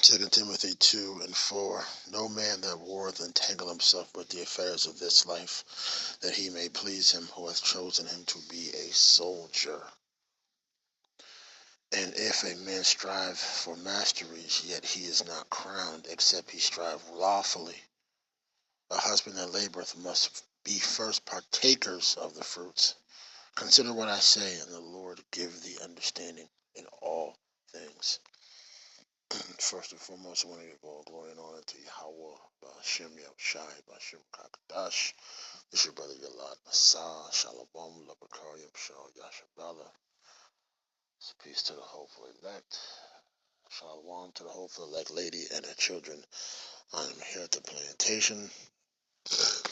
2 Timothy 2:4. No man that warreth entangle himself with the affairs of this life, that he may please him who hath chosen him to be a soldier. And if a man strive for masteries, yet he is not crowned, except he strive lawfully. A husband that laboreth must be first partakers of the fruits. Consider what I say, and the Lord give thee understanding in all things. First and foremost, I want to give all glory and honor to Yahweh, Ba'ashem Yahushai, Ba'ashem Kakadash. This is your brother Yalad Nasah, Shalom, Labakariam, Shal Yashabala. Peace to the hopeful elect. Shalom to the hopeful elect lady and her children. I am here at the plantation.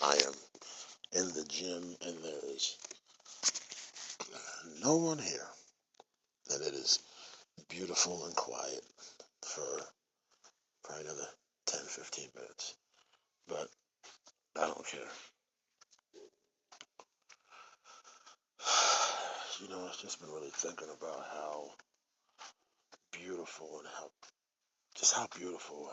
I am in the gym, and there is no one here. And it is beautiful and quiet for probably another 10, 15 minutes. But I don't care. You know, I've just been really thinking about how beautiful and how beautiful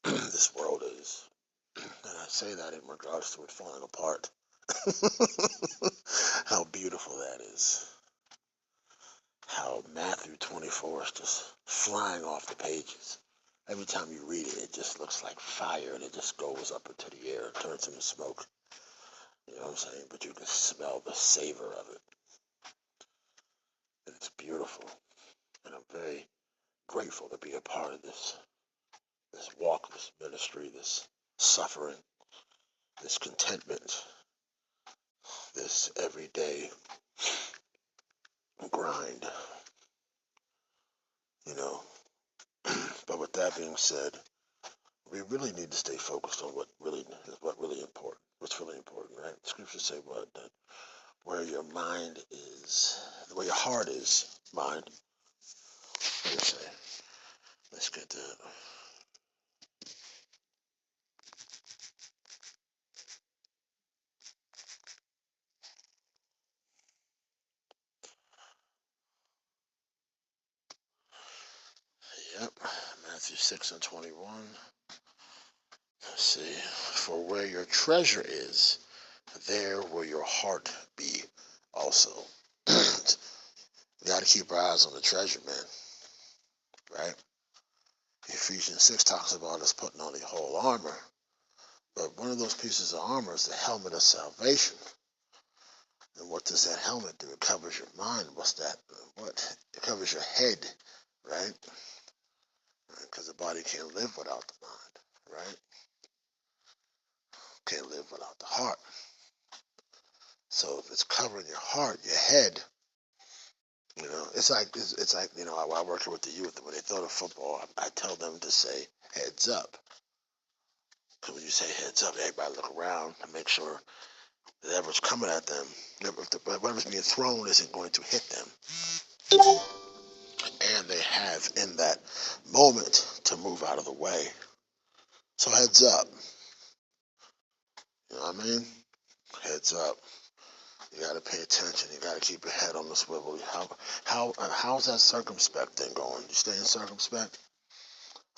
this world is. And I say that in regards to it falling apart. How beautiful that is. How Matthew 24 is just flying off the pages. Every time you read it, it just looks like fire, and it just goes up into the air and turns into smoke. You know what I'm saying? But you can smell the savor of it. And it's beautiful. And I'm very grateful to be a part of this walk, this ministry, this suffering, this contentment, this everyday grind. You know. But with that being said, we really need to stay focused on what's really important. What's really important, right? The scriptures say what? That where your mind is, where your heart is, mind. What do you say? Let's get to it. Yep, Matthew 6:21. Let's see. For where your treasure is, there will your heart be also. We got to keep our eyes on the treasure, man. Right? Ephesians 6 talks about us putting on the whole armor. But one of those pieces of armor is the helmet of salvation. And what does that helmet do? It covers your mind. What's that? What? It covers your head, right? Because the body can't live without the mind, right? Can't live without the heart. So if it's covering your heart, your head, you know, it's like you know, I work with the youth, and when they throw the football, I tell them to say heads up. Because when you say heads up, everybody look around and make sure whatever's coming at them, whatever's being thrown isn't going to hit them. And they have in that moment to move out of the way. So heads up. You know what I mean? Heads up. You got to pay attention. You got to keep your head on the swivel. How's that circumspect thing going? You staying circumspect?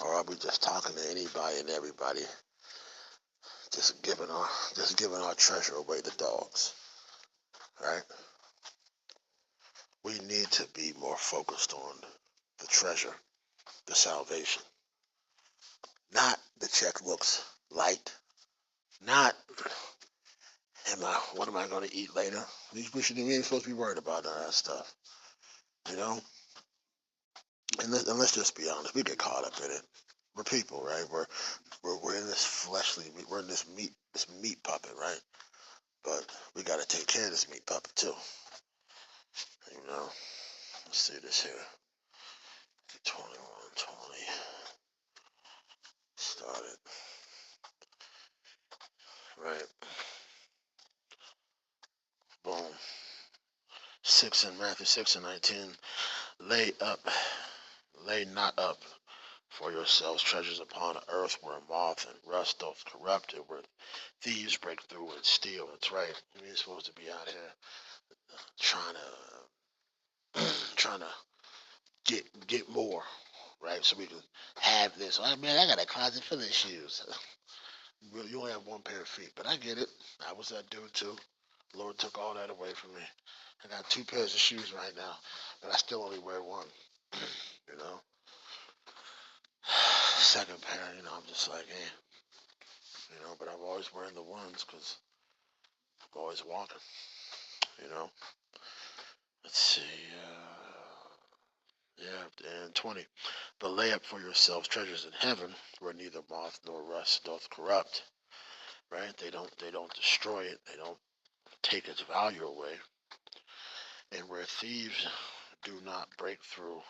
Or are we just talking to anybody and everybody? Just giving our treasure away to dogs. Right? We need to be more focused on the treasure, the salvation. Not the check looks light. Not what am I going to eat later? We ain't supposed to be worried about none of that stuff. You know? And let's just be honest, we get caught up in it. We're people, right? We're in this we're in this meat puppet, right? But we got to take care of this meat puppet too. You know? Let's see this here. 21:20. Started. Right. Boom. Matthew 6:19. Lay not up for yourselves treasures upon earth where moth and rust doth corrupt it, where thieves break through and steal. That's right. We ain't supposed to be out here trying to get more. right? So we can have this. I mean, I got a closet full of shoes. You only have one pair of feet, but I get it. I was that dude too. The Lord took all that away from me. I got two pairs of shoes right now, but I still only wear one. You know, second pair. I'm just like, but I'm always wearing the ones because I'm always walking. You know. Let's see. And 20. But lay up for yourselves treasures in heaven, where neither moth nor rust doth corrupt. Right? They don't destroy it. They don't take its value away. And where thieves do not break through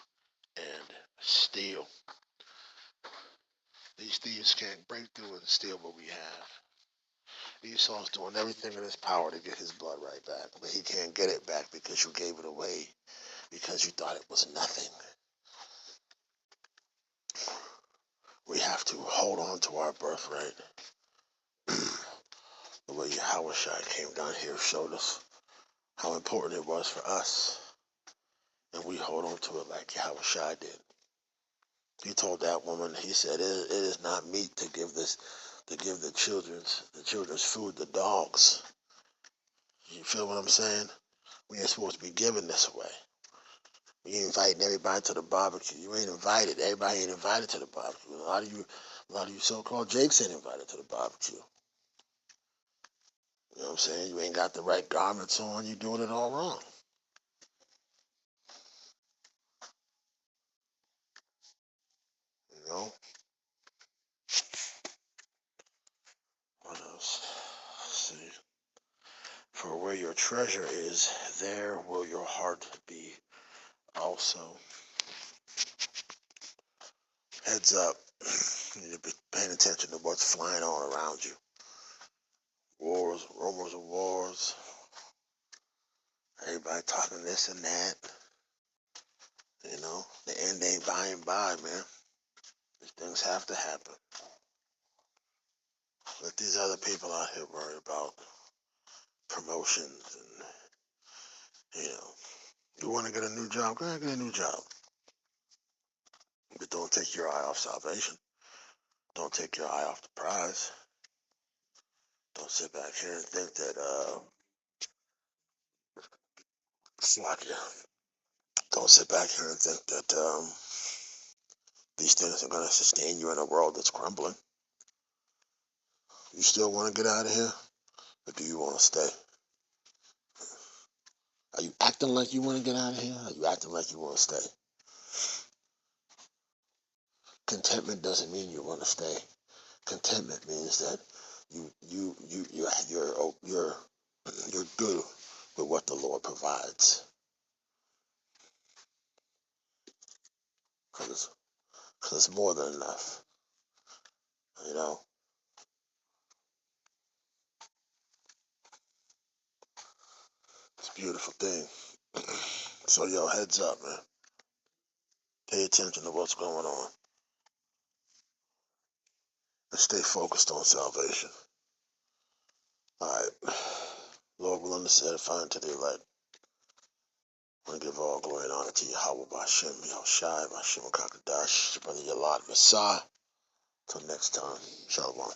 and steal. These thieves can't break through and steal what we have. Esau's doing everything in his power to get his blood right back, but he can't get it back because you gave it away because you thought it was nothing. We have to hold on to our birthright. The way Yahushua came down here showed us how important it was for us, and we hold on to it like Yahushua did. He told that woman, he said, it is not meet to give the children's food to dogs. You feel what I'm saying? We ain't supposed to be giving this away. We ain't inviting everybody to the barbecue. You ain't invited. Everybody ain't invited to the barbecue. A lot of you so-called Jakes ain't invited to the barbecue. You know what I'm saying? You ain't got the right garments on. You doing it all wrong. You know? What else? Let's see. For where your treasure is, there will your heart be also. Heads up. You need to be paying attention to what's flying on around you. Wars, rumors of wars. Everybody talking this and that. The end ain't by and by, man. These things have to happen. Let these other people out here worry about promotions and, you want to get a new job? Go ahead and get a new job. But don't take your eye off salvation. Don't take your eye off the prize. Don't sit back here and think that, don't sit back here and think that, these things are going to sustain you in a world that's crumbling. You still want to get out of here? Or do you want to stay? Are you acting like you want to get out of here? Or are you acting like you want to stay? Contentment doesn't mean you want to stay. Contentment means that you're good with what the Lord provides. Because it's more than enough. It's a beautiful thing. So, heads up, man. Pay attention to what's going on. And stay focused on salvation. Alright. Lord willing to set it fine to the elect. I want to give all glory and honor to Yahweh Bashem, Yahushai, Bashem Kakadash, Brother Yalad Messiah. Till next time, Shalom.